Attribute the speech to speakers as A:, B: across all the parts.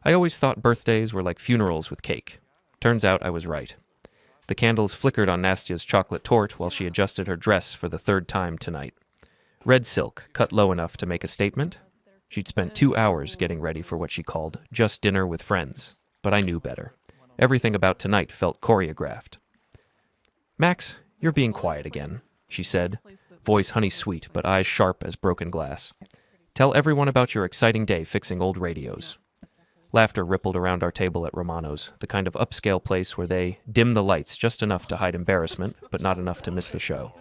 A: I always thought birthdays were like funerals with cake. Turns out I was right. The candles flickered on Nastia's chocolate torte while she adjusted her dress for the third time tonight. Red silk, cut low enough to make a statement. She'd spent 2 hours getting ready for what she called just dinner with friends, but I knew better. Everything about tonight felt choreographed. "Max, you're being quiet again," she said, voice honey-sweet but eyes sharp as broken glass. "Tell everyone about your exciting day fixing old radios." Laughter rippled around our table at Romano's, the kind of upscale place where they dim the lights just enough to hide embarrassment, but not enough to miss the show.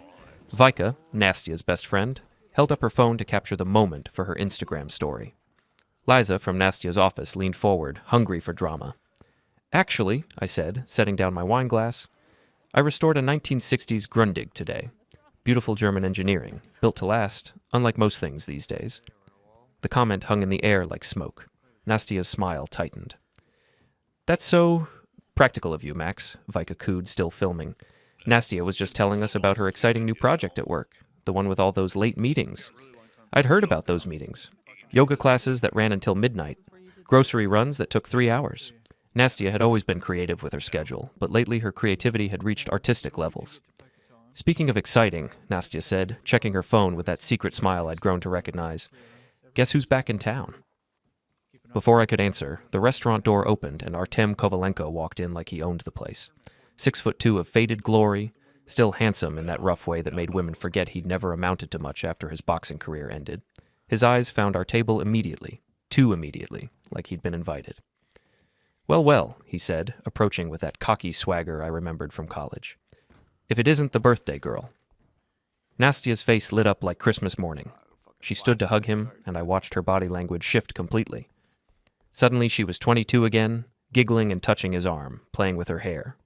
A: Vika, Nastia's best friend, held up her phone to capture the moment for her Instagram story. Liza from Nastia's office leaned forward, hungry for drama. "Actually," I said, setting down my wine glass, "I restored a 1960s Grundig today. Beautiful German engineering, built to last, unlike most things these days." The comment hung in the air like smoke. Nastia's smile tightened. "That's so practical of you, Max," Vika cooed, still filming. "Nastia was just telling us about her exciting new project at work, the one with all those late meetings. I'd heard about those meetings. Yoga classes that ran until midnight, grocery runs that took 3 hours. Nastia had always been creative with her schedule, but lately her creativity had reached artistic levels." "Speaking of exciting," Nastia said, checking her phone with that secret smile I'd grown to recognize, "guess who's back in town?" Before I could answer, the restaurant door opened and Artem Kovalenko walked in like he owned the place. 6'2" of faded glory, still handsome in that rough way that made women forget he'd never amounted to much after his boxing career ended. His eyes found our table immediately, too immediately, like he'd been invited. "Well, well," he said, approaching with that cocky swagger I remembered from college. "If it isn't the birthday girl." Nastia's face lit up like Christmas morning. She stood to hug him, and I watched her body language shift completely. Suddenly she was 22 again, giggling and touching his arm, playing with her hair.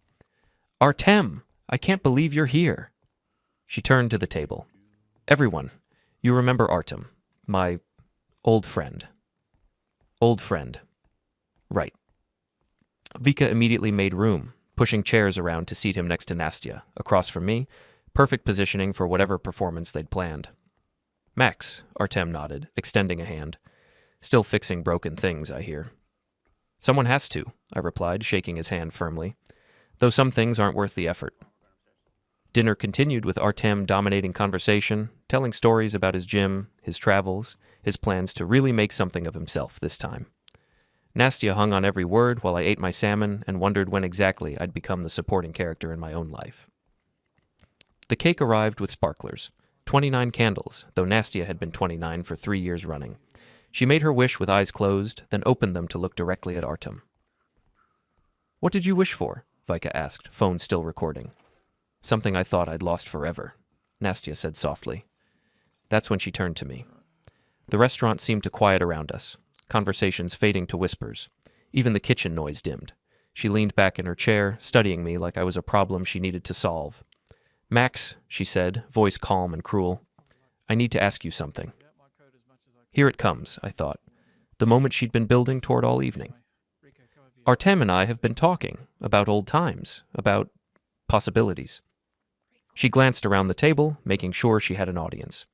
A: "Artem! I can't believe you're here!" She turned to the table. "Everyone, you remember Artem, my old friend." Old friend. Right. Vika immediately made room, pushing chairs around to seat him next to Nastia, across from me, perfect positioning for whatever performance they'd planned. "Max," Artem nodded, extending a hand. "Still fixing broken things, I hear." "Someone has to," I replied, shaking his hand firmly, "though some things aren't worth the effort." Dinner continued with Artem dominating conversation, telling stories about his gym, his travels, his plans to really make something of himself this time. Nastia hung on every word while I ate my salmon and wondered when exactly I'd become the supporting character in my own life. The cake arrived with sparklers, 29 candles, though Nastia had been 29 for 3 years running. She made her wish with eyes closed, then opened them to look directly at Artem. "What did you wish for?" Vika asked, phone still recording. "Something I thought I'd lost forever," Nastia said softly. That's when she turned to me. The restaurant seemed to quiet around us, conversations fading to whispers. Even the kitchen noise dimmed. She leaned back in her chair, studying me like I was a problem she needed to solve. "Max," she said, voice calm and cruel, "I need to ask you something." Here it comes, I thought, the moment she'd been building toward all evening. "Artem and I have been talking about old times, about possibilities." She glanced around the table, making sure she had an audience.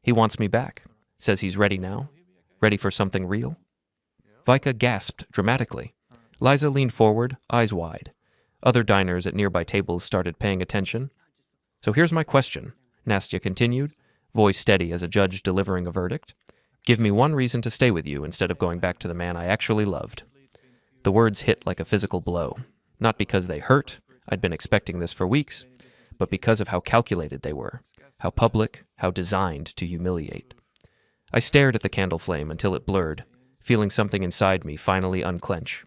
A: "He wants me back. Says he's ready now. Ready for something real." Vika gasped dramatically. Liza leaned forward, eyes wide. Other diners at nearby tables started paying attention. "So here's my question," Nastia continued, voice steady as a judge delivering a verdict. "Give me one reason to stay with you instead of going back to the man I actually loved." The words hit like a physical blow, not because they hurt, I'd been expecting this for weeks, but because of how calculated they were, how public, how designed to humiliate. I stared at the candle flame until it blurred, feeling something inside me finally unclench.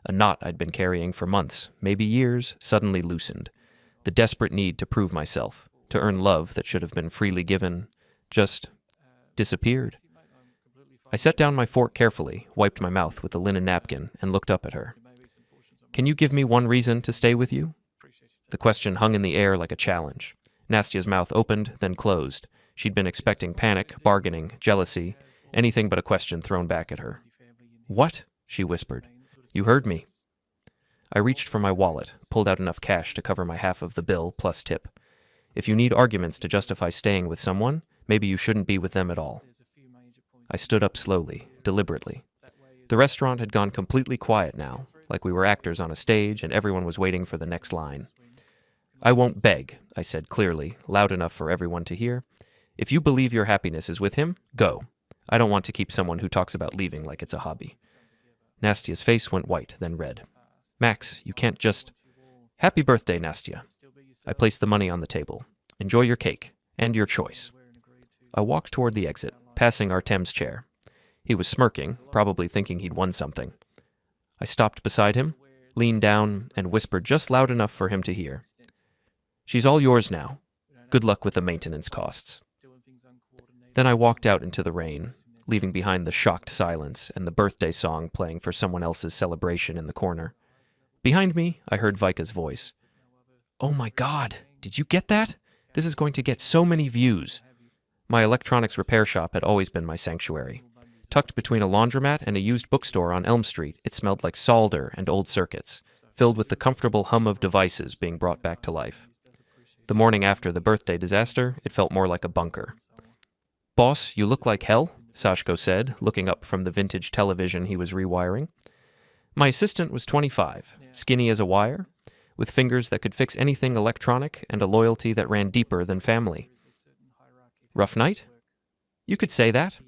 A: A knot I'd been carrying for months, maybe years, suddenly loosened. The desperate need to prove myself, to earn love that should have been freely given, just disappeared. I set down my fork carefully, wiped my mouth with a linen napkin, and looked up at her. "Can you give me one reason to stay with you?" The question hung in the air like a challenge. Nastia's mouth opened, then closed. She'd been expecting panic, bargaining, jealousy, anything but a question thrown back at her. "What?" she whispered. "You heard me." I reached for my wallet, pulled out enough cash to cover my half of the bill plus tip. If you need arguments to justify staying with someone, maybe you shouldn't be with them at all. I stood up slowly, deliberately. The restaurant had gone completely quiet now, like we were actors on a stage and everyone was waiting for the next line. "I won't beg," I said clearly, loud enough for everyone to hear. "If you believe your happiness is with him, go. I don't want to keep someone who talks about leaving like it's a hobby." Nastia's face went white, then red. "Max, you can't just—" "Happy birthday, Nastia." I placed the money on the table. "Enjoy your cake, and your choice." I walked toward the exit, passing Artem's chair. He was smirking, probably thinking he'd won something. I stopped beside him, leaned down, and whispered just loud enough for him to hear. "She's all yours now. Good luck with the maintenance costs." Then I walked out into the rain, leaving behind the shocked silence and the birthday song playing for someone else's celebration in the corner. Behind me, I heard Vika's voice. "Oh my God, did you get that? This is going to get so many views." My electronics repair shop had always been my sanctuary. Tucked between a laundromat and a used bookstore on Elm Street, it smelled like solder and old circuits, filled with the comfortable hum of devices being brought back to life. The morning after the birthday disaster, it felt more like a bunker. "Boss, you look like hell," Sashko said, looking up from the vintage television he was rewiring. My assistant was 25, skinny as a wire, with fingers that could fix anything electronic and a loyalty that ran deeper than family. "Rough night?" "You could say that."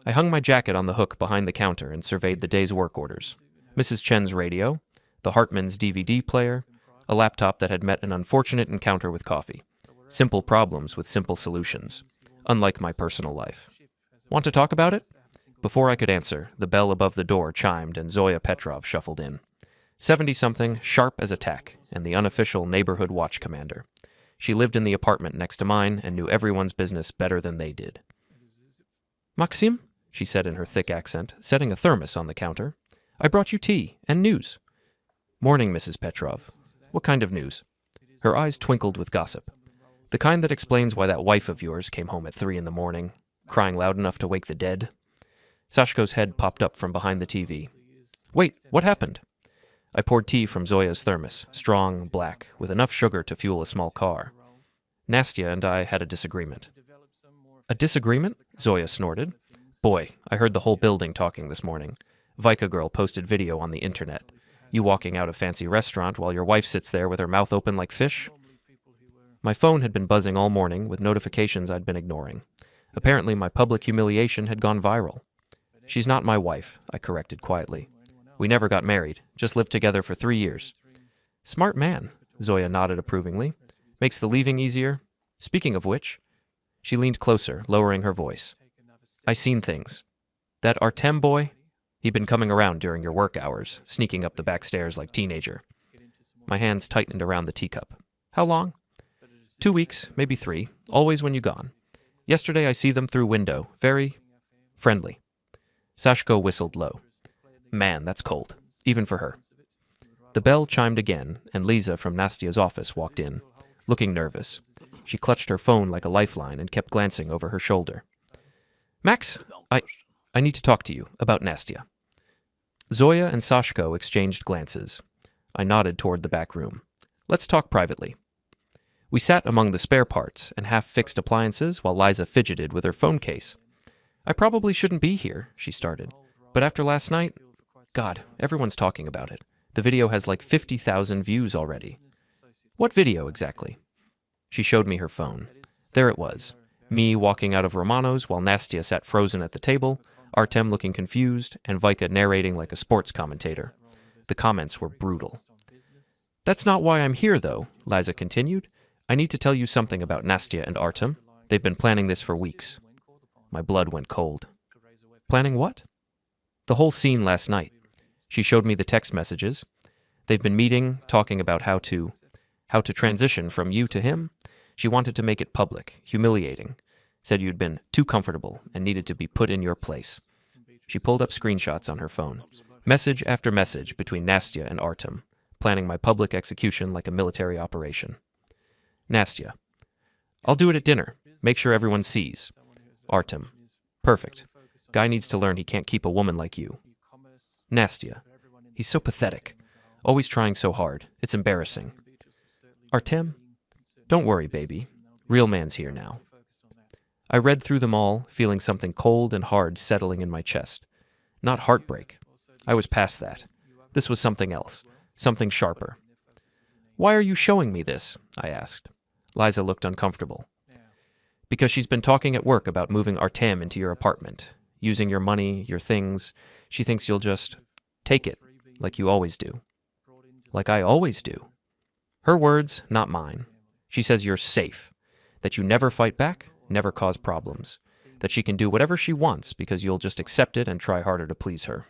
A: I hung my jacket on the hook behind the counter and surveyed the day's work orders. Mrs. Chen's radio, the Hartman's DVD player, a laptop that had met an unfortunate encounter with coffee. Simple problems with simple solutions, unlike my personal life. "Want to talk about it?" Before I could answer, the bell above the door chimed and Zoya Petrov shuffled in. 70-something, sharp as a tack, and the unofficial neighborhood watch commander. She lived in the apartment next to mine and knew everyone's business better than they did. "Maxim," she said in her thick accent, setting a thermos on the counter, "I brought you tea and news." "Morning, Mrs. Petrov. What kind of news?" Her eyes twinkled with gossip. "The kind that explains why that wife of yours came home at 3 a.m, crying loud enough to wake the dead." Sashko's head popped up from behind the TV. "Wait, what happened?" I poured tea from Zoya's thermos, strong, black, with enough sugar to fuel a small car. "Nastia and I had a disagreement." "A disagreement?" Zoya snorted. "Boy, I heard the whole building talking this morning. Vika girl posted video on the internet. You walking out of fancy restaurant while your wife sits there with her mouth open like fish?" My phone had been buzzing all morning with notifications I'd been ignoring. Apparently my public humiliation had gone viral. "She's not my wife," I corrected quietly. "We never got married, just lived together for 3 years." "Smart man," Zoya nodded approvingly. "Makes the leaving easier. Speaking of which..." She leaned closer, lowering her voice. "I seen things. That Artem boy, he'd been coming around during your work hours, sneaking up the back stairs like teenager." My hands tightened around the teacup. "How long?" 2 weeks, maybe 3, always when you gone. Yesterday I see them through window, very friendly." Sashko whistled low. "Man, that's cold, even for her." The bell chimed again, and Lisa from Nastia's office walked in, looking nervous. She clutched her phone like a lifeline and kept glancing over her shoulder. "Max, I need to talk to you about Nastia." Zoya and Sashko exchanged glances. I nodded toward the back room. "Let's talk privately." We sat among the spare parts and half-fixed appliances while Liza fidgeted with her phone case. "I probably shouldn't be here," she started. "But after last night, God, everyone's talking about it. The video has like 50,000 views already." "What video exactly?" She showed me her phone. There it was. Me walking out of Romano's while Nastia sat frozen at the table, Artem looking confused, and Vika narrating like a sports commentator. The comments were brutal. "That's not why I'm here, though," Liza continued. "I need to tell you something about Nastia and Artem. They've been planning this for weeks." My blood went cold. "Planning what?" "The whole scene last night." She showed me the text messages. "They've been meeting, talking about how to transition from you to him. She wanted to make it public, humiliating. Said you'd been too comfortable and needed to be put in your place." She pulled up screenshots on her phone. Message after message between Nastia and Artem, planning my public execution like a military operation. Nastia: "I'll do it at dinner. Make sure everyone sees." Artem: "Perfect. Guy needs to learn he can't keep a woman like you." Nastia: "He's so pathetic. Always trying so hard. It's embarrassing." Artem: "Don't worry, baby. Real man's here now." I read through them all, feeling something cold and hard settling in my chest. Not heartbreak. I was past that. This was something else, something sharper. "Why are you showing me this?" I asked. Liza looked uncomfortable. "Because she's been talking at work about moving Artem into your apartment, using your money, your things. She thinks you'll just take it, like you always do." "Like I always do?" Her words, not mine. She says you're safe, that you never fight back, never cause problems, that she can do whatever she wants because you'll just accept it and try harder to please her.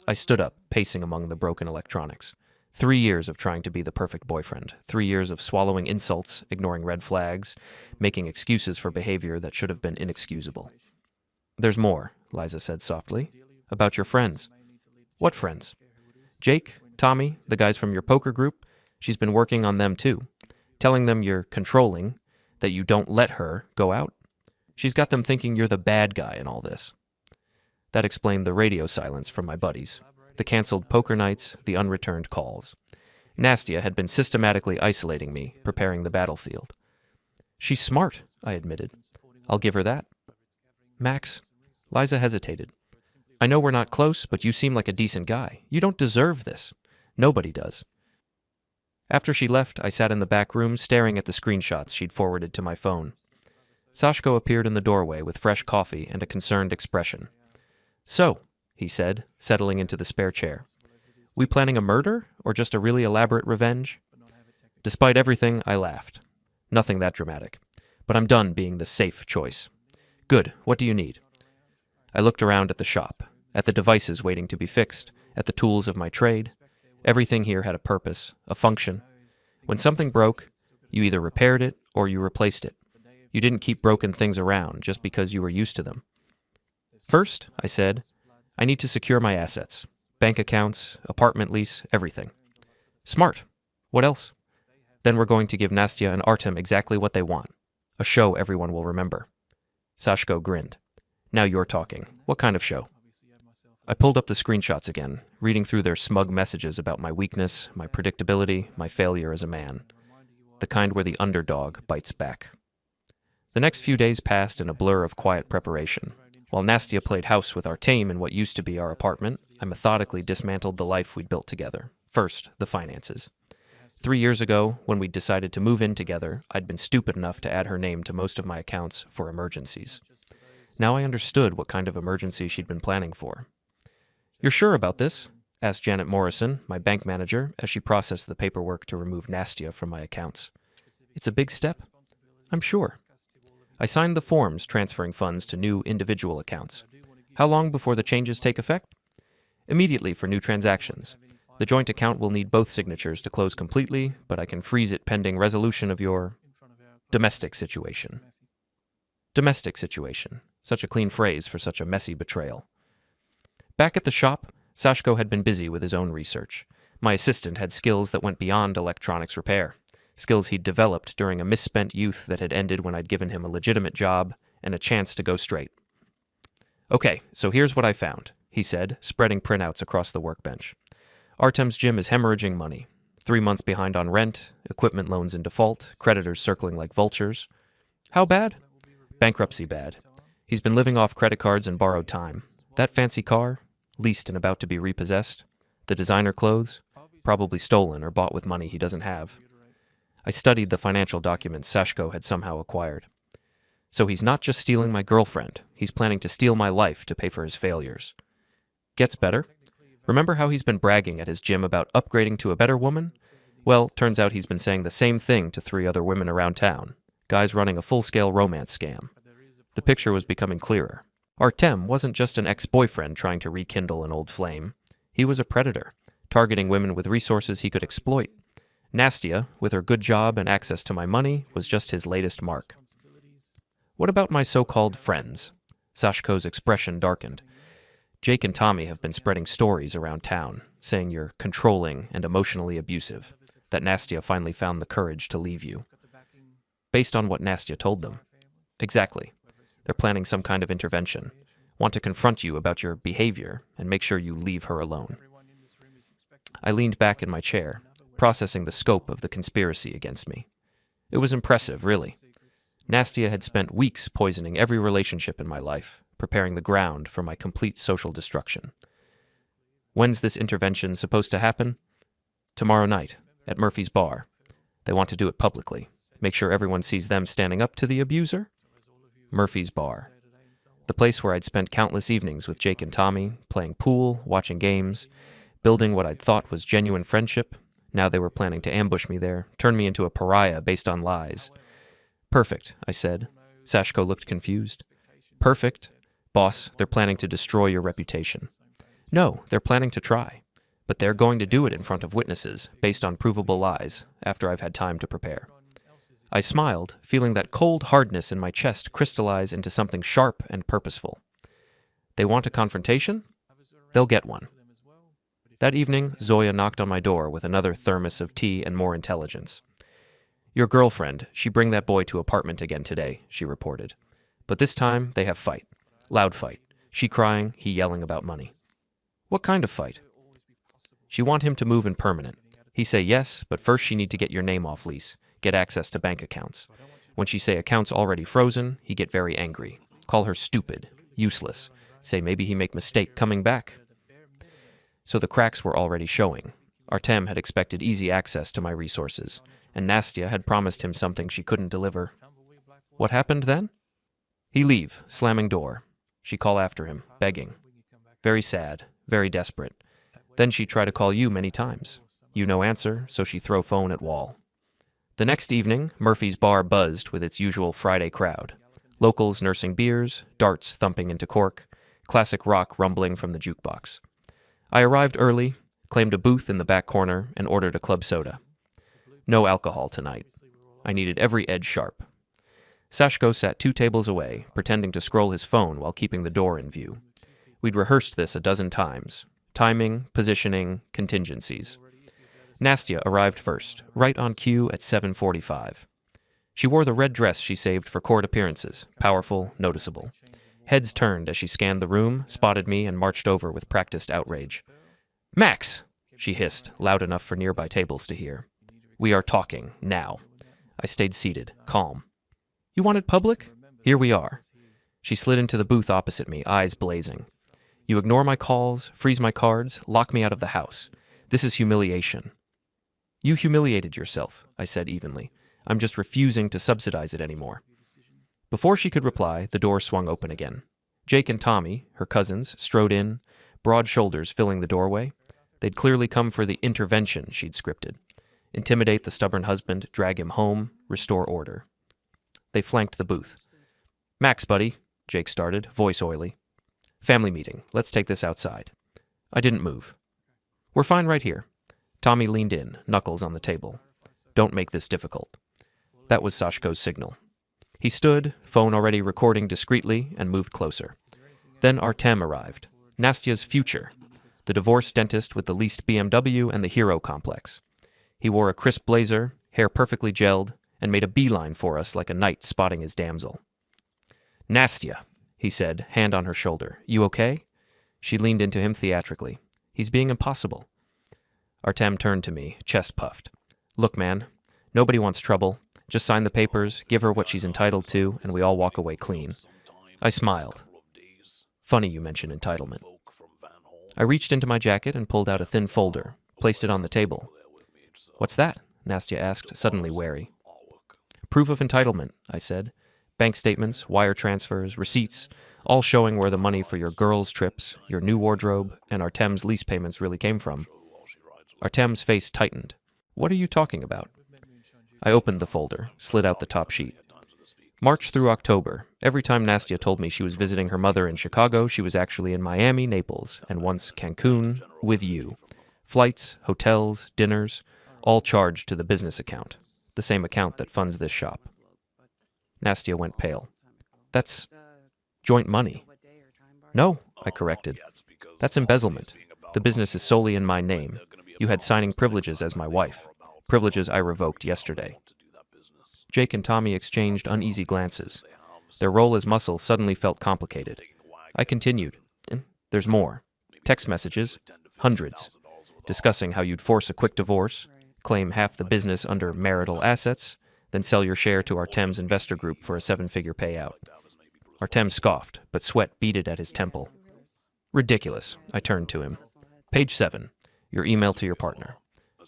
A: I stood up, pacing among the broken electronics. 3 years of trying to be the perfect boyfriend. 3 years of swallowing insults, ignoring red flags, making excuses for behavior that should have been inexcusable. "There's more," Liza said softly. "About your friends." "What friends?" "Jake, Tommy, the guys from your poker group. She's been working on them too. Telling them you're controlling, that you don't let her go out. She's got them thinking you're the bad guy in all this." That explained the radio silence from my buddies, the canceled poker nights, the unreturned calls. Nastya had been systematically isolating me, preparing the battlefield. "She's smart," I admitted. "I'll give her that." "Max," Liza hesitated. "I know we're not close, but you seem like a decent guy. You don't deserve this. Nobody does." After she left, I sat in the back room staring at the screenshots she'd forwarded to my phone. Sashko appeared in the doorway with fresh coffee and a concerned expression. "So," he said, settling into the spare chair, "we planning a murder or just a really elaborate revenge?" Despite everything, I laughed. Nothing that dramatic. But I'm done being the safe choice. "Good. What do you need?" I looked around at the shop, at the devices waiting to be fixed, at the tools of my trade. Everything here had a purpose, a function. When something broke, you either repaired it or you replaced it. You didn't keep broken things around just because you were used to them. "First," I said, "I need to secure my assets. Bank accounts, apartment lease, everything." "Smart. What else?" "Then we're going to give Nastya and Artem exactly what they want. A show everyone will remember." Sashko grinned. "Now you're talking. What kind of show?" I pulled up the screenshots again, reading through their smug messages about my weakness, my predictability, my failure as a man. The kind where the underdog bites back. The next few days passed in a blur of quiet preparation. While Nastya played house with Artem in what used to be our apartment, I methodically dismantled the life we'd built together. First, the finances. 3 years ago, when we decided to move in together, I'd been stupid enough to add her name to most of my accounts for emergencies. Now I understood what kind of emergency she'd been planning for. "You're sure about this?" asked Janet Morrison, my bank manager, as she processed the paperwork to remove Nastya from my accounts. "It's a big step." "I'm sure." I signed the forms transferring funds to new individual accounts. "How long before the changes take effect?" "Immediately for new transactions. The joint account will need both signatures to close completely, but I can freeze it pending resolution of your domestic situation." Domestic situation. Such a clean phrase for such a messy betrayal. Back at the shop, Sashko had been busy with his own research. My assistant had skills that went beyond electronics repair, skills he'd developed during a misspent youth that had ended when I'd given him a legitimate job and a chance to go straight. "Okay, so here's what I found," he said, spreading printouts across the workbench. "Artem's gym is hemorrhaging money. 3 months behind on rent, equipment loans in default, creditors circling like vultures." "How bad?" "Bankruptcy bad. He's been living off credit cards and borrowed time. That fancy car, leased and about to be repossessed. The designer clothes, probably stolen or bought with money he doesn't have." I studied the financial documents Sashko had somehow acquired. "So he's not just stealing my girlfriend. He's planning to steal my life to pay for his failures." "Gets better. Remember how he's been bragging at his gym about upgrading to a better woman? Well, turns out he's been saying the same thing to 3 other women around town. Guys running a full-scale romance scam." The picture was becoming clearer. Artem wasn't just an ex-boyfriend trying to rekindle an old flame. He was a predator, targeting women with resources he could exploit. Nastya, with her good job and access to my money, was just his latest mark. "What about my so-called friends?" Sashko's expression darkened. "Jake and Tommy have been spreading stories around town, saying you're controlling and emotionally abusive, that Nastya finally found the courage to leave you." "Based on what Nastya told them." "Exactly. They're planning some kind of intervention, want to confront you about your behavior and make sure you leave her alone." I leaned back in my chair, processing the scope of the conspiracy against me. It was impressive, really. Nastya had spent weeks poisoning every relationship in my life, preparing the ground for my complete social destruction. When's this intervention supposed to happen? Tomorrow night, at Murphy's Bar. They want to do it publicly. Make sure everyone sees them standing up to the abuser? Murphy's Bar. The place where I'd spent countless evenings with Jake and Tommy, playing pool, watching games, building what I'd thought was genuine friendship. Now they were planning to ambush me there, turn me into a pariah based on lies. Perfect, I said. Sashko looked confused. Perfect? Boss, they're planning to destroy your reputation. No, they're planning to try. But they're going to do it in front of witnesses, based on provable lies, after I've had time to prepare. I smiled, feeling that cold hardness in my chest crystallize into something sharp and purposeful. They want a confrontation? They'll get one. That evening, Zoya knocked on my door with another thermos of tea and more intelligence. Your girlfriend, she bring that boy to apartment again today, she reported. But this time, they have fight. Loud fight. She crying, he yelling about money. What kind of fight? She want him to move in permanent. He say yes, but first she need to get your name off lease, get access to bank accounts. When she say accounts already frozen, he get very angry. Call her stupid, useless. Say maybe he make mistake coming back. So the cracks were already showing. Artem had expected easy access to my resources, and Nastya had promised him something she couldn't deliver. What happened then? He leave, slamming door. She call after him, begging. Very sad, very desperate. Then she try to call you many times. You no answer, so she throw phone at wall. The next evening, Murphy's Bar buzzed with its usual Friday crowd. Locals nursing beers, darts thumping into cork, classic rock rumbling from the jukebox. I arrived early, claimed a booth in the back corner, and ordered a club soda. No alcohol tonight. I needed every edge sharp. Sashko sat 2 tables away, pretending to scroll his phone while keeping the door in view. We'd rehearsed this a dozen times. Timing, positioning, contingencies. Nastya arrived first, right on cue at 7:45. She wore the red dress she saved for court appearances, powerful, noticeable. Heads turned as she scanned the room, spotted me, and marched over with practiced outrage. Max! She hissed, loud enough for nearby tables to hear. We are talking, now. I stayed seated, calm. You wanted public? Here we are. She slid into the booth opposite me, eyes blazing. You ignore my calls, freeze my cards, lock me out of the house. This is humiliation. You humiliated yourself, I said evenly. I'm just refusing to subsidize it anymore. Before she could reply, the door swung open again. Jake and Tommy, her cousins, strode in, broad shoulders filling the doorway. They'd clearly come for the intervention she'd scripted. Intimidate the stubborn husband, drag him home, restore order. They flanked the booth. Max, buddy, Jake started, voice oily. Family meeting. Let's take this outside. I didn't move. We're fine right here. Tommy leaned in, knuckles on the table. Don't make this difficult. That was Sashko's signal. He stood, phone already recording discreetly, and moved closer. Then Artem arrived. Nastya's future. The divorced dentist with the leased BMW and the hero complex. He wore a crisp blazer, hair perfectly gelled, and made a beeline for us like a knight spotting his damsel. Nastya, he said, hand on her shoulder. You okay? She leaned into him theatrically. He's being impossible. Artem turned to me, chest puffed. Look, man, nobody wants trouble. Just sign the papers, give her what she's entitled to, and we all walk away clean. I smiled. Funny you mention entitlement. I reached into my jacket and pulled out a thin folder, placed it on the table. What's that? Nastya asked, suddenly wary. Proof of entitlement, I said. Bank statements, wire transfers, receipts, all showing where the money for your girls' trips, your new wardrobe, and Artem's lease payments really came from. Artem's face tightened. What are you talking about? I opened the folder, slid out the top sheet. March through October. Every time Nastya told me she was visiting her mother in Chicago, she was actually in Miami, Naples, and once Cancun, with you. Flights, hotels, dinners, all charged to the business account, the same account that funds this shop. Nastya went pale. That's joint money. No, I corrected. That's embezzlement. The business is solely in my name. You had signing privileges as my wife. Privileges I revoked yesterday. Jake and Tommy exchanged uneasy glances. Their role as muscle suddenly felt complicated. I continued. There's more. Text messages. Hundreds. Discussing how you'd force a quick divorce, claim half the business under marital assets, then sell your share to Artem's investor group for a 7-figure payout. Artem scoffed, but sweat beaded at his temple. Ridiculous. I turned to him. Page 7. Your email to your partner.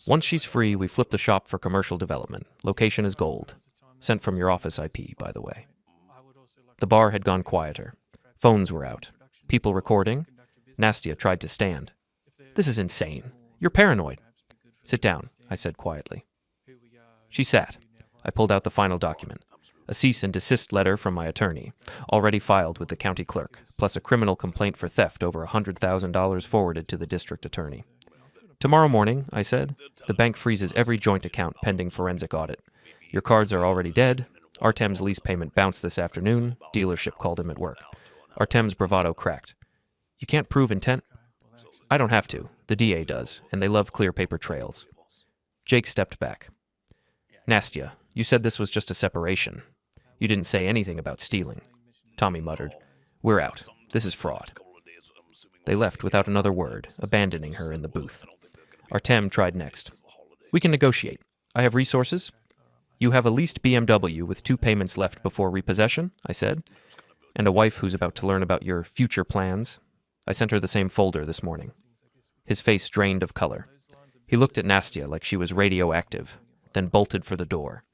A: Once she's free, we flip the shop for commercial development. Location is gold. Sent from your office IP, by the way. The bar had gone quieter. Phones were out. People recording. Nastya tried to stand. This is insane. You're paranoid. Sit down, I said quietly. She sat. I pulled out the final document. A cease and desist letter from my attorney, already filed with the county clerk, plus a criminal complaint for theft over $100,000 forwarded to the district attorney. Tomorrow morning, I said, the bank freezes every joint account pending forensic audit. Your cards are already dead. Artem's lease payment bounced this afternoon. Dealership called him at work. Artem's bravado cracked. You can't prove intent? I don't have to. The DA does, and they love clear paper trails. Jake stepped back. Nastya, you said this was just a separation. You didn't say anything about stealing. Tommy muttered. We're out. This is fraud. They left without another word, abandoning her in the booth. Artem tried next. We can negotiate. I have resources. You have a leased BMW with 2 payments left before repossession, I said, and a wife who's about to learn about your future plans. I sent her the same folder this morning. His face drained of color. He looked at Nastya like she was radioactive, then bolted for the door.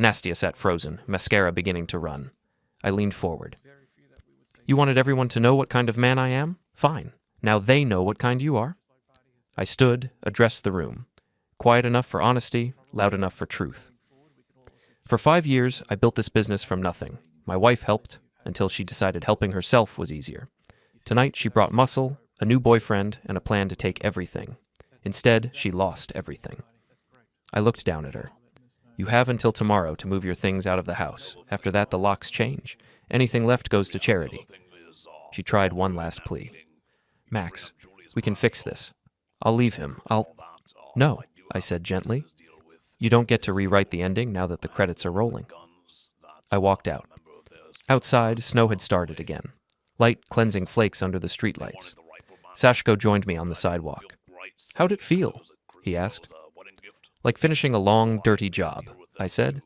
A: Nastya sat frozen, mascara beginning to run. I leaned forward. You wanted everyone to know what kind of man I am? Fine. Now they know what kind you are. I stood, addressed the room. Quiet enough for honesty, loud enough for truth. For 5 years, I built this business from nothing. My wife helped, until she decided helping herself was easier. Tonight, she brought muscle, a new boyfriend, and a plan to take everything. Instead, she lost everything. I looked down at her. You have until tomorrow to move your things out of the house. After that, the locks change. Anything left goes to charity. She tried one last plea. Max, we can fix this. I'll leave him. No, I said gently. You don't get to rewrite the ending now that the credits are rolling. I walked out. Outside, snow had started again. Light, cleansing flakes under the streetlights. Sashko joined me on the sidewalk. How'd it feel? He asked. Like finishing a long, dirty job, I said,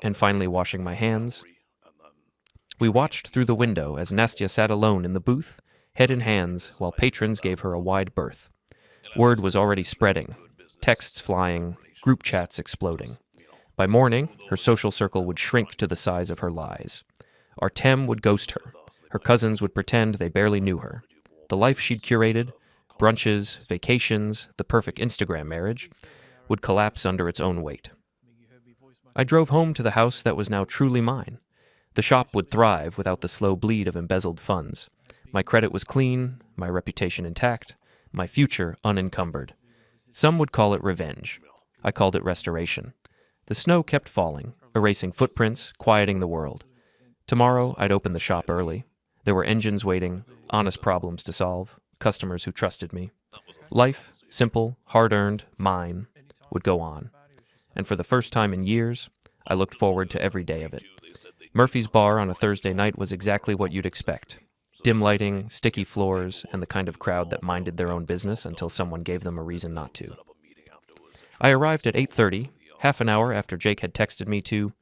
A: and finally washing my hands. We watched through the window as Nastya sat alone in the booth, head in hands, while patrons gave her a wide berth. Word was already spreading, texts flying, group chats exploding. By morning, her social circle would shrink to the size of her lies. Artem would ghost her. Her cousins would pretend they barely knew her. The life she'd curated, brunches, vacations, the perfect Instagram marriage, would collapse under its own weight. I drove home to the house that was now truly mine. The shop would thrive without the slow bleed of embezzled funds. My credit was clean, my reputation intact, my future unencumbered. Some would call it revenge. I called it restoration. The snow kept falling, erasing footprints, quieting the world. Tomorrow, I'd open the shop early. There were engines waiting, honest problems to solve, customers who trusted me. Life, simple, hard-earned, mine, would go on. And for the first time in years, I looked forward to every day of it. Murphy's Bar on a Thursday night was exactly what you'd expect. Dim lighting, sticky floors, and the kind of crowd that minded their own business until someone gave them a reason not to. I arrived at 8:30, half an hour after Jake had texted me to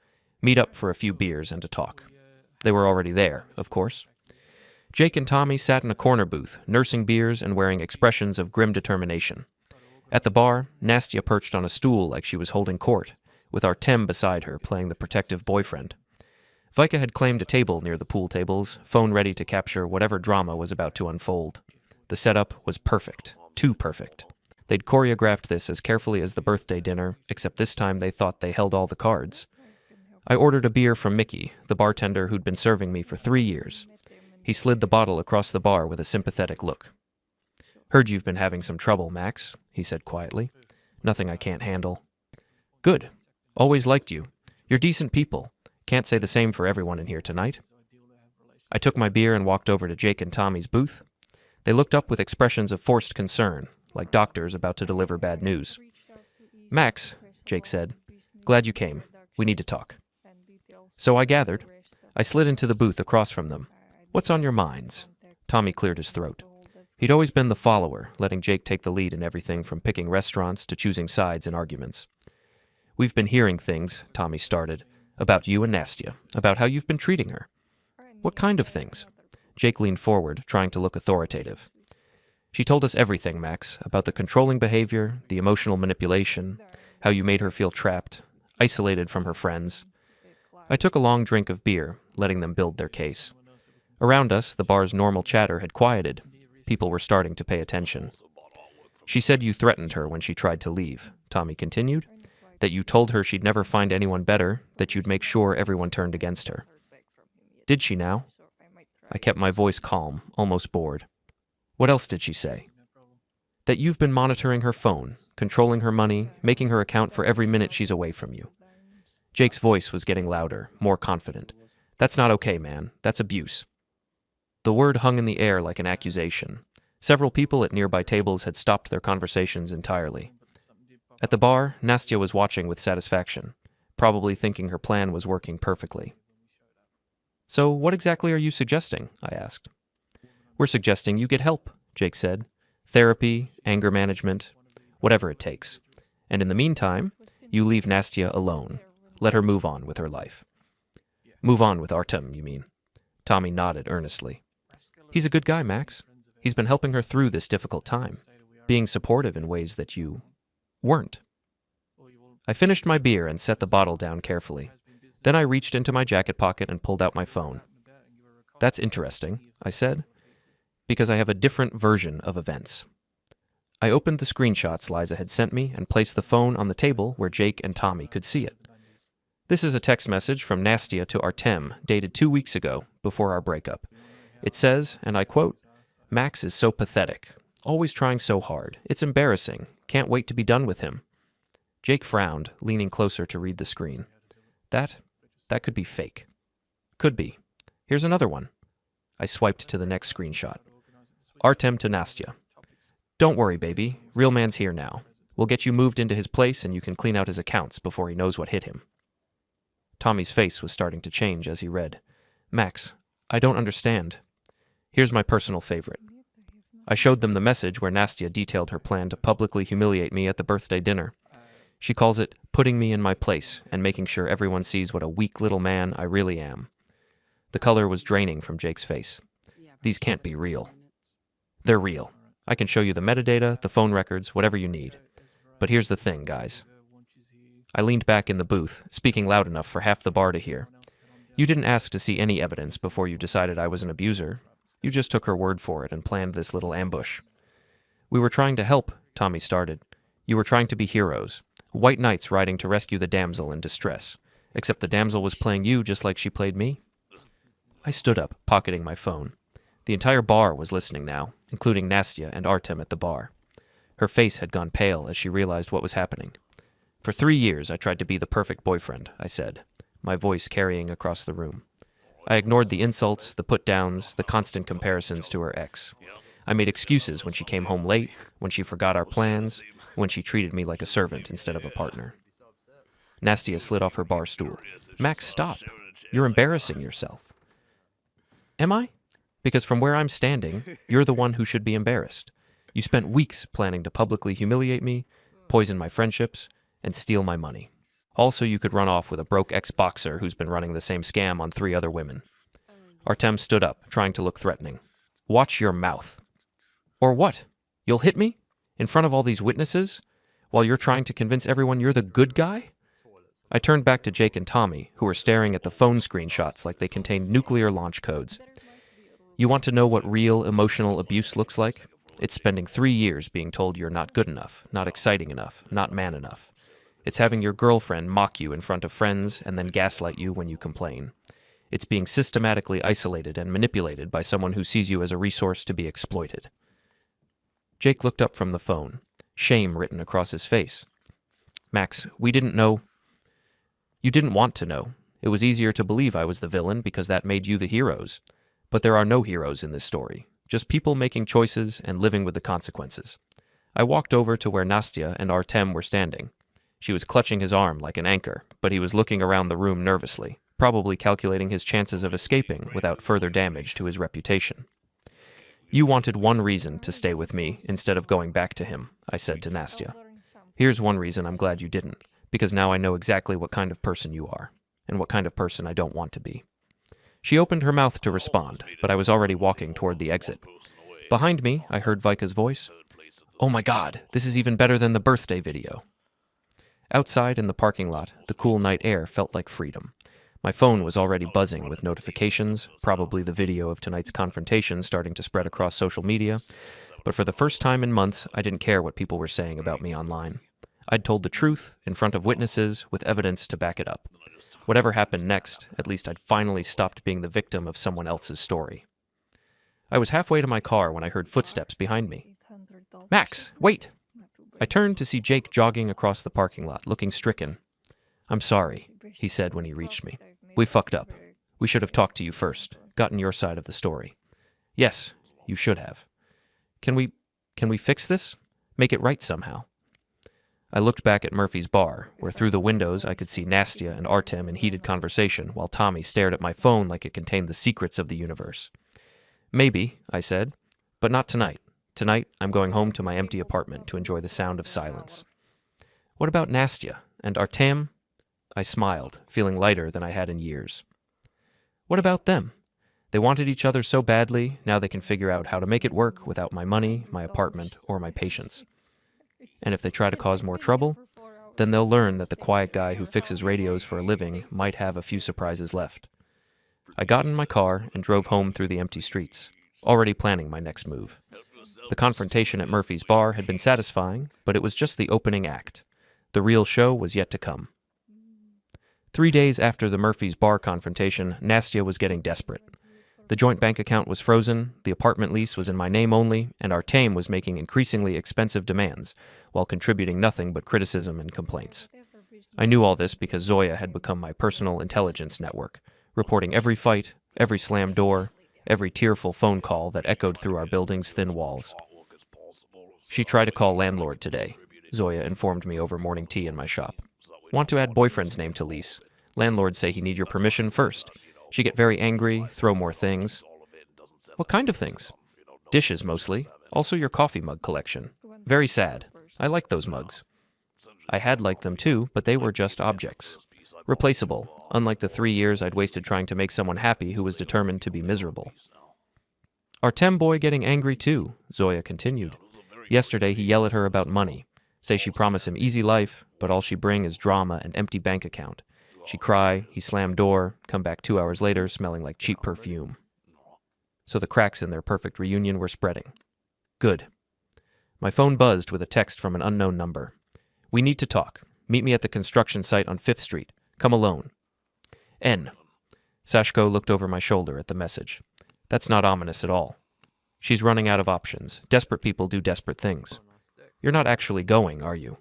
A: meet up for a few beers and to talk. They were already there, of course. Jake and Tommy sat in a corner booth, nursing beers and wearing expressions of grim determination. At the bar, Nastya perched on a stool like she was holding court, with Artem beside her playing the protective boyfriend. Vika had claimed a table near the pool tables, phone ready to capture whatever drama was about to unfold. The setup was perfect, too perfect. They'd choreographed this as carefully as the birthday dinner, except this time they thought they held all the cards. I ordered a beer from Mickey, the bartender who'd been serving me for 3 years. He slid the bottle across the bar with a sympathetic look. Heard you've been having some trouble, Max, he said quietly. Nothing I can't handle. Good. Always liked you. You're decent people. Can't say the same for everyone in here tonight. I took my beer and walked over to Jake and Tommy's booth. They looked up with expressions of forced concern, like doctors about to deliver bad news. Max, Jake said, glad you came. We need to talk. So I gathered. I slid into the booth across from them. What's on your minds? Tommy cleared his throat. He'd always been the follower, letting Jake take the lead in everything from picking restaurants to choosing sides in arguments. We've been hearing things, Tommy started, about you and Nastya, about how you've been treating her. What kind of things? Jake leaned forward, trying to look authoritative. She told us everything, Max, about the controlling behavior, the emotional manipulation, how you made her feel trapped, isolated from her friends. I took a long drink of beer, letting them build their case. Around us, the bar's normal chatter had quieted. People were starting to pay attention. She said you threatened her when she tried to leave, Tommy continued, that you told her she'd never find anyone better, that you'd make sure everyone turned against her. Did she now? I kept my voice calm, almost bored. What else did she say? That you've been monitoring her phone, controlling her money, making her account for every minute she's away from you. Jake's voice was getting louder, more confident. That's not okay, man. That's abuse. The word hung in the air like an accusation. Several people at nearby tables had stopped their conversations entirely. At the bar, Nastya was watching with satisfaction, probably thinking her plan was working perfectly. So what exactly are you suggesting? I asked. We're suggesting you get help, Jake said. Therapy, anger management, whatever it takes. And in the meantime, you leave Nastya alone. Let her move on with her life. Move on with Artem, you mean? Tommy nodded earnestly. He's a good guy, Max. He's been helping her through this difficult time, being supportive in ways that you weren't. I finished my beer and set the bottle down carefully. Then I reached into my jacket pocket and pulled out my phone. That's interesting, I said, because I have a different version of events. I opened the screenshots Liza had sent me and placed the phone on the table where Jake and Tommy could see it. This is a text message from Nastya to Artem, dated 2 weeks ago, before our breakup. It says, and I quote, "Max is so pathetic, always trying so hard. It's embarrassing. Can't wait to be done with him." Jake frowned, leaning closer to read the screen. That could be fake. Could be. Here's another one. I swiped to the next screenshot. Artem to Nastya. Don't worry, baby. Real man's here now. We'll get you moved into his place and you can clean out his accounts before he knows what hit him. Tommy's face was starting to change as he read. Max, I don't understand. Here's my personal favorite. I showed them the message where Nastya detailed her plan to publicly humiliate me at the birthday dinner. She calls it putting me in my place and making sure everyone sees what a weak little man I really am. The color was draining from Jake's face. These can't be real. They're real. I can show you the metadata, the phone records, whatever you need. But here's the thing, guys. I leaned back in the booth, speaking loud enough for half the bar to hear. You didn't ask to see any evidence before you decided I was an abuser. You just took her word for it and planned this little ambush. We were trying to help, Tommy started. You were trying to be heroes. White knights riding to rescue the damsel in distress. Except the damsel was playing you just like she played me. I stood up, pocketing my phone. The entire bar was listening now, including Nastya and Artem at the bar. Her face had gone pale as she realized what was happening. For 3 years I tried to be the perfect boyfriend, I said, my voice carrying across the room. I ignored the insults, the put-downs, the constant comparisons to her ex. I made excuses when she came home late, when she forgot our plans, when she treated me like a servant instead of a partner. Nastya slid off her bar stool. Max, stop. You're embarrassing yourself. Am I? Because from where I'm standing, you're the one who should be embarrassed. You spent weeks planning to publicly humiliate me, poison my friendships, and steal my money. Also, you could run off with a broke ex-boxer who's been running the same scam on 3 other women. Artem stood up, trying to look threatening. Watch your mouth. Or what? You'll hit me? In front of all these witnesses? While you're trying to convince everyone you're the good guy? I turned back to Jake and Tommy, who were staring at the phone screenshots like they contained nuclear launch codes. You want to know what real emotional abuse looks like? It's spending 3 years being told you're not good enough, not exciting enough, not man enough. It's having your girlfriend mock you in front of friends and then gaslight you when you complain. It's being systematically isolated and manipulated by someone who sees you as a resource to be exploited. Jake looked up from the phone, shame written across his face. Max, we didn't know. You didn't want to know. It was easier to believe I was the villain because that made you the heroes. But there are no heroes in this story, just people making choices and living with the consequences. I walked over to where Nastya and Artem were standing. She was clutching his arm like an anchor, but he was looking around the room nervously, probably calculating his chances of escaping without further damage to his reputation. You wanted one reason to stay with me instead of going back to him, I said to Nastya. Here's one reason I'm glad you didn't, because now I know exactly what kind of person you are, and what kind of person I don't want to be. She opened her mouth to respond, but I was already walking toward the exit. Behind me, I heard Vika's voice. "Oh my God, this is even better than the birthday video." Outside in the parking lot, the cool night air felt like freedom. My phone was already buzzing with notifications, probably the video of tonight's confrontation starting to spread across social media. But for the first time in months, I didn't care what people were saying about me online. I'd told the truth, in front of witnesses, with evidence to back it up. Whatever happened next, at least I'd finally stopped being the victim of someone else's story. I was halfway to my car when I heard footsteps behind me. "Max, wait!" I turned to see Jake jogging across the parking lot, looking stricken. "I'm sorry," he said when he reached me. "We fucked up. We should have talked to you first, gotten your side of the story." "Yes, you should have." Can we fix this? Make it right somehow?" I looked back at Murphy's bar, where through the windows I could see Nastya and Artem in heated conversation, while Tommy stared at my phone like it contained the secrets of the universe. "Maybe," I said, "but not tonight. Tonight, I'm going home to my empty apartment to enjoy the sound of silence." "What about Nastya and Artem?" I smiled, feeling lighter than I had in years. "What about them? They wanted each other so badly, now they can figure out how to make it work without my money, my apartment, or my patience. And if they try to cause more trouble, then they'll learn that the quiet guy who fixes radios for a living might have a few surprises left." I got in my car and drove home through the empty streets, already planning my next move. The confrontation at Murphy's bar had been satisfying, but it was just the opening act. The real show was yet to come. 3 days after the Murphy's bar confrontation, Nastya was getting desperate. The joint bank account was frozen, the apartment lease was in my name only, and Artem was making increasingly expensive demands, while contributing nothing but criticism and complaints. I knew all this because Zoya had become my personal intelligence network, reporting every fight, every slammed door, every tearful phone call that echoed through our building's thin walls. "She tried to call landlord today," Zoya informed me over morning tea in my shop. "Want to add boyfriend's name to lease. Landlords say he need your permission first. She get very angry, throw more things." "What kind of things?" "Dishes mostly. Also your coffee mug collection. Very sad. I like those mugs." I had liked them too, but they were just objects. Replaceable, unlike the 3 years I'd wasted trying to make someone happy who was determined to be miserable. "Artem boy getting angry too," Zoya continued. "Yesterday he yell at her about money. Say she promise him easy life, but all she bring is drama and empty bank account. She cry, he slam door, come back 2 hours later smelling like cheap perfume." So the cracks in their perfect reunion were spreading. Good. My phone buzzed with a text from an unknown number. "We need to talk. Meet me at the construction site on 5th Street. Come alone. N." Sashko looked over my shoulder at the message. That's not ominous at all. She's running out of options. Desperate people do desperate things. You're not actually going, are you?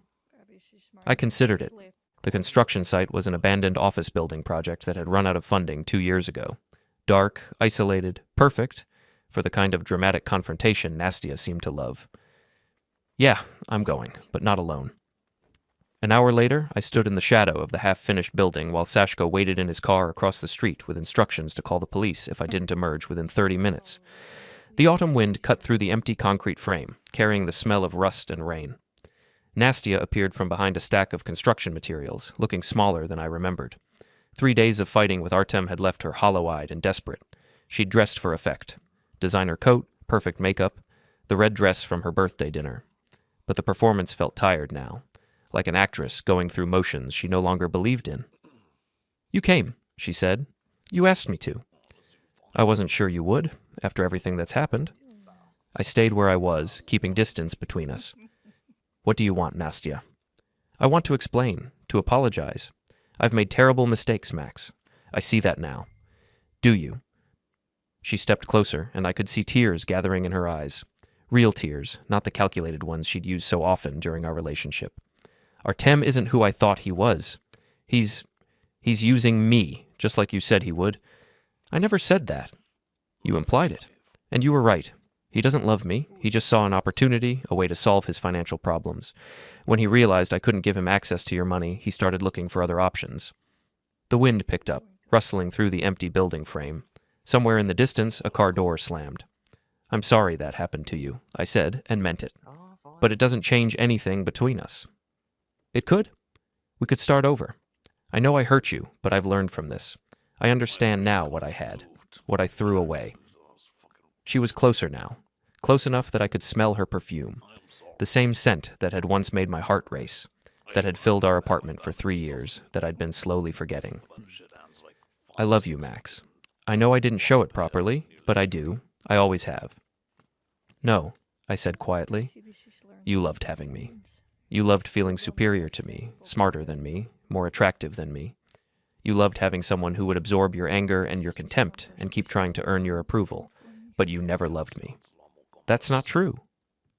A: I considered it. The construction site was an abandoned office building project that had run out of funding 2 years ago. Dark, isolated, perfect for the kind of dramatic confrontation Nastya seemed to love. "Yeah, I'm going, but not alone." An hour later, I stood in the shadow of the half-finished building while Sashko waited in his car across the street with instructions to call the police if I didn't emerge within 30 minutes. The autumn wind cut through the empty concrete frame, carrying the smell of rust and rain. Nastya appeared from behind a stack of construction materials, looking smaller than I remembered. 3 days of fighting with Artem had left her hollow-eyed and desperate. She'd dressed for effect. Designer coat, perfect makeup, the red dress from her birthday dinner. But the performance felt tired now, like an actress going through motions she no longer believed in. "You came," she said. "You asked me to." "I wasn't sure you would, after everything that's happened." I stayed where I was, keeping distance between us. "What do you want, Nastya?" "I want to explain, to apologize. I've made terrible mistakes, Max. I see that now." "Do you?" She stepped closer, and I could see tears gathering in her eyes. Real tears, not the calculated ones she'd used so often during our relationship. "Artem isn't who I thought he was. He's using me, just like you said he would." "I never said that." "You implied it. And you were right. He doesn't love me. He just saw an opportunity, a way to solve his financial problems. When he realized I couldn't give him access to your money, he started looking for other options." The wind picked up, rustling through the empty building frame. Somewhere in the distance, a car door slammed. "I'm sorry that happened to you," I said, and meant it. "But it doesn't change anything between us." "It could. We could start over. I know I hurt you, but I've learned from this. I understand now what I had. what I threw away. She was closer now, close enough that I could smell her perfume, the same scent that had once made my heart race, that had filled our apartment for 3 years, that I'd been slowly forgetting. I love you, Max. I know I didn't show it properly, but I do. I always have. No, I said quietly. You loved having me. You loved feeling superior to me, smarter than me, more attractive than me. You loved having someone who would absorb your anger and your contempt and keep trying to earn your approval, but you never loved me. That's not true.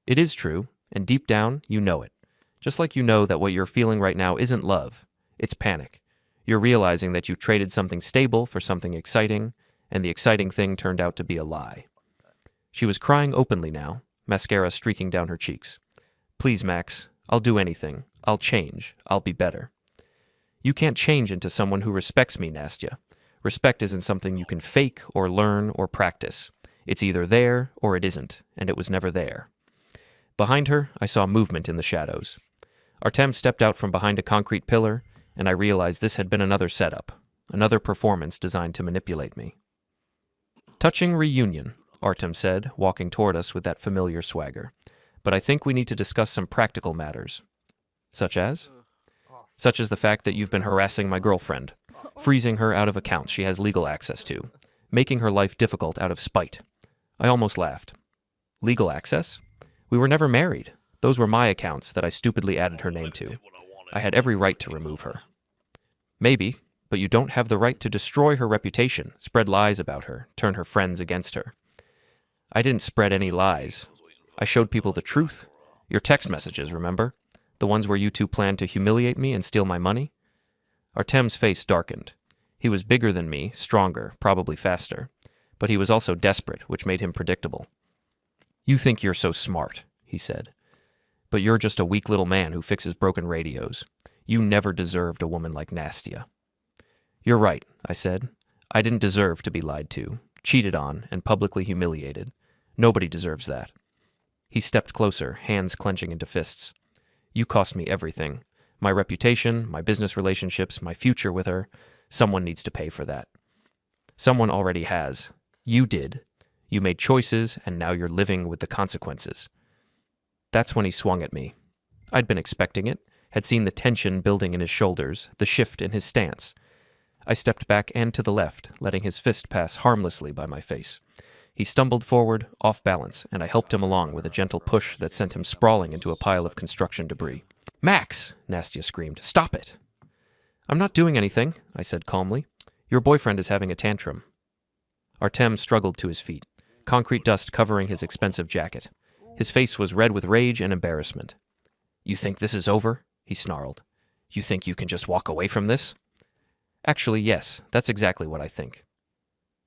A: It is true, and deep down, you know it. Just like you know that what you're feeling right now isn't love, it's panic. You're realizing that you traded something stable for something exciting, and the exciting thing turned out to be a lie. She was crying openly now, mascara streaking down her cheeks. Please, Max, I'll do anything. I'll change. I'll be better. You can't change into someone who respects me, Nastya. Respect isn't something you can fake or learn or practice. It's either there or it isn't, and it was never there. Behind her, I saw movement in the shadows. Artem stepped out from behind a concrete pillar, and I realized this had been another setup, another performance designed to manipulate me. Touching reunion, Artem said, walking toward us with that familiar swagger. But I think we need to discuss some practical matters. Such as? Such as the fact that you've been harassing my girlfriend, freezing her out of accounts she has legal access to, making her life difficult out of spite. I almost laughed. Legal access? We were never married. Those were my accounts that I stupidly added her name to. I had every right to remove her. Maybe, but you don't have the right to destroy her reputation, spread lies about her, turn her friends against her. I didn't spread any lies. I showed people the truth. Your text messages, remember? The ones where you two planned to humiliate me and steal my money? Artem's face darkened. He was bigger than me, stronger, probably faster. But he was also desperate, which made him predictable. You think you're so smart, he said. But you're just a weak little man who fixes broken radios. You never deserved a woman like Nastya. You're right, I said. I didn't deserve to be lied to, cheated on, and publicly humiliated. Nobody deserves that. He stepped closer, hands clenching into fists. You cost me everything. My reputation, my business relationships, my future with her. Someone needs to pay for that. Someone already has. You did. You made choices, and now you're living with the consequences. That's when he swung at me. I'd been expecting it, had seen the tension building in his shoulders, the shift in his stance. I stepped back and to the left, letting his fist pass harmlessly by my face. He stumbled forward, off balance, and I helped him along with a gentle push that sent him sprawling into a pile of construction debris. Max! Nastya screamed. Stop it! I'm not doing anything, I said calmly. Your boyfriend is having a tantrum. Artem struggled to his feet, concrete dust covering his expensive jacket. His face was red with rage and embarrassment. You think this is over? He snarled. You think you can just walk away from this? Actually, yes, that's exactly what I think.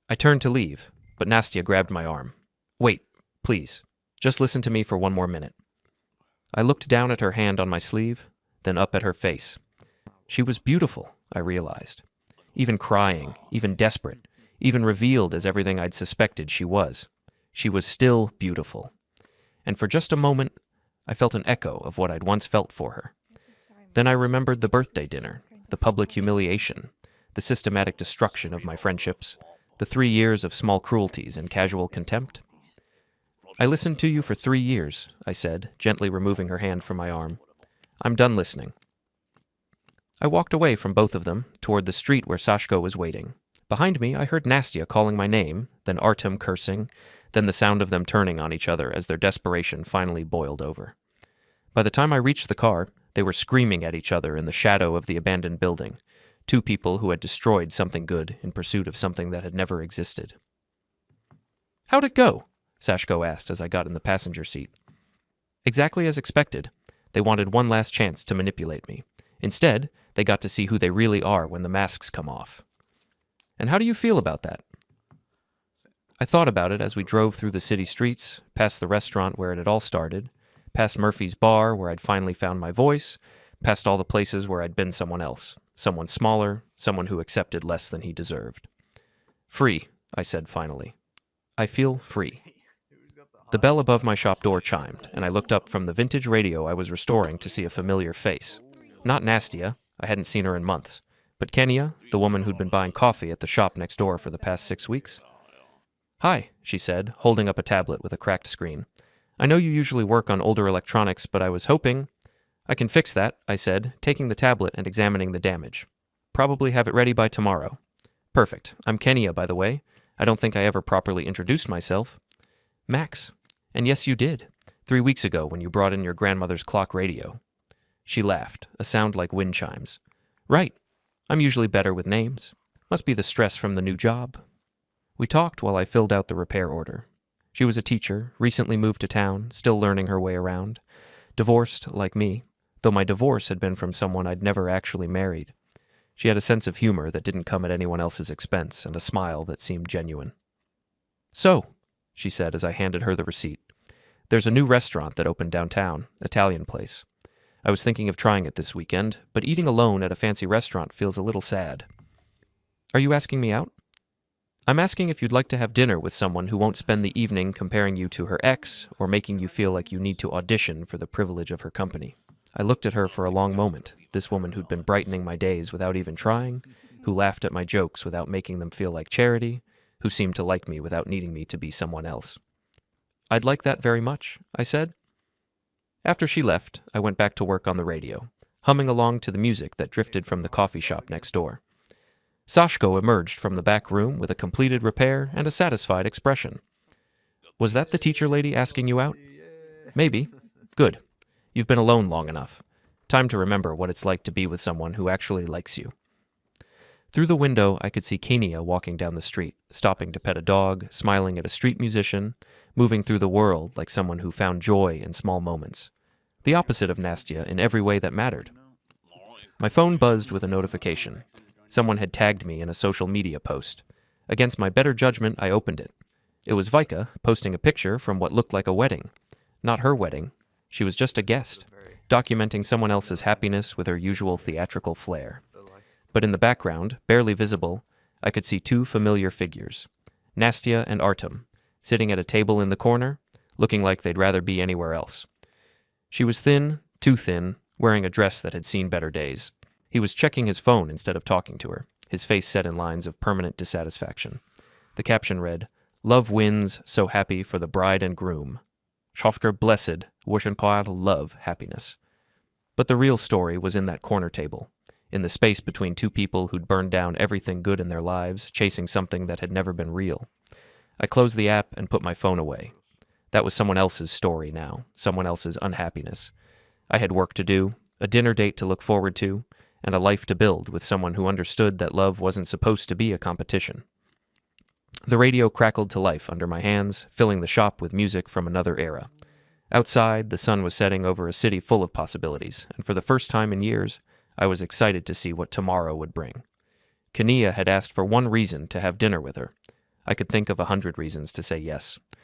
A: I turned to leave, but Nastya grabbed my arm. Wait, please. Just listen to me for one more minute. I looked down at her hand on my sleeve, then up at her face. She was beautiful, I realized. Even crying, even desperate, even revealed as everything I'd suspected she was. She was still beautiful. And for just a moment, I felt an echo of what I'd once felt for her. Then I remembered the birthday dinner, the public humiliation, the systematic destruction of my friendships, the 3 years of small cruelties and casual contempt. I listened to you for 3 years, I said, gently removing her hand from my arm. I'm done listening. I walked away from both of them, toward the street where Sashko was waiting. Behind me, I heard Nastya calling my name, then Artem cursing, then the sound of them turning on each other as their desperation finally boiled over. By the time I reached the car, they were screaming at each other in the shadow of the abandoned building, 2 people who had destroyed something good in pursuit of something that had never existed. How'd it go? Sashko asked as I got in the passenger seat. Exactly as expected. They wanted one last chance to manipulate me. Instead, they got to see who they really are when the masks come off. And how do you feel about that? I thought about it as we drove through the city streets, past the restaurant where it had all started, past Murphy's bar where I'd finally found my voice, past all the places where I'd been someone else, someone smaller, someone who accepted less than he deserved. Free, I said finally. I feel free. The bell above my shop door chimed, and I looked up from the vintage radio I was restoring to see a familiar face. Not Nastya, I hadn't seen her in months, but Kenya, the woman who'd been buying coffee at the shop next door for the past 6 weeks. Hi, she said, holding up a tablet with a cracked screen. I know you usually work on older electronics, but I was hoping... I can fix that, I said, taking the tablet and examining the damage. Probably have it ready by tomorrow. Perfect. I'm Kenya, by the way. I don't think I ever properly introduced myself. Max. And yes, you did. 3 weeks ago when you brought in your grandmother's clock radio. She laughed, a sound like wind chimes. Right. I'm usually better with names. Must be the stress from the new job. We talked while I filled out the repair order. She was a teacher, recently moved to town, still learning her way around. Divorced, like me, though my divorce had been from someone I'd never actually married. She had a sense of humor that didn't come at anyone else's expense, and a smile that seemed genuine. So, she said as I handed her the receipt, there's a new restaurant that opened downtown, Italian place. I was thinking of trying it this weekend, but eating alone at a fancy restaurant feels a little sad. Are you asking me out? I'm asking if you'd like to have dinner with someone who won't spend the evening comparing you to her ex or making you feel like you need to audition for the privilege of her company. I looked at her for a long moment, this woman who'd been brightening my days without even trying, who laughed at my jokes without making them feel like charity, who seemed to like me without needing me to be someone else. I'd like that very much, I said. After she left, I went back to work on the radio, humming along to the music that drifted from the coffee shop next door. Sashko emerged from the back room with a completed repair and a satisfied expression. Was that the teacher lady asking you out? Maybe. Good. You've been alone long enough. Time to remember what it's like to be with someone who actually likes you. Through the window, I could see Kenia walking down the street, stopping to pet a dog, smiling at a street musician, moving through the world like someone who found joy in small moments. The opposite of Nastya in every way that mattered. My phone buzzed with a notification. Someone had tagged me in a social media post. Against my better judgment, I opened it. It was Vika posting a picture from what looked like a wedding. Not her wedding. She was just a guest, documenting someone else's happiness with her usual theatrical flair. But in the background, barely visible, I could see two familiar figures, Nastya and Artem, sitting at a table in the corner, looking like they'd rather be anywhere else. She was thin, too thin, wearing a dress that had seen better days. He was checking his phone instead of talking to her, his face set in lines of permanent dissatisfaction. The caption read, Love wins, so happy for the bride and groom. Schofker blessed, Wurschenpaar love happiness. But the real story was in that corner table, in the space between two people who'd burned down everything good in their lives, chasing something that had never been real. I closed the app and put my phone away. That was someone else's story now, someone else's unhappiness. I had work to do, a dinner date to look forward to, and a life to build with someone who understood that love wasn't supposed to be a competition. The radio crackled to life under my hands, filling the shop with music from another era. Outside, the sun was setting over a city full of possibilities, and for the first time in years, I was excited to see what tomorrow would bring. Kenia had asked for one reason to have dinner with her. I could think of 100 reasons to say yes.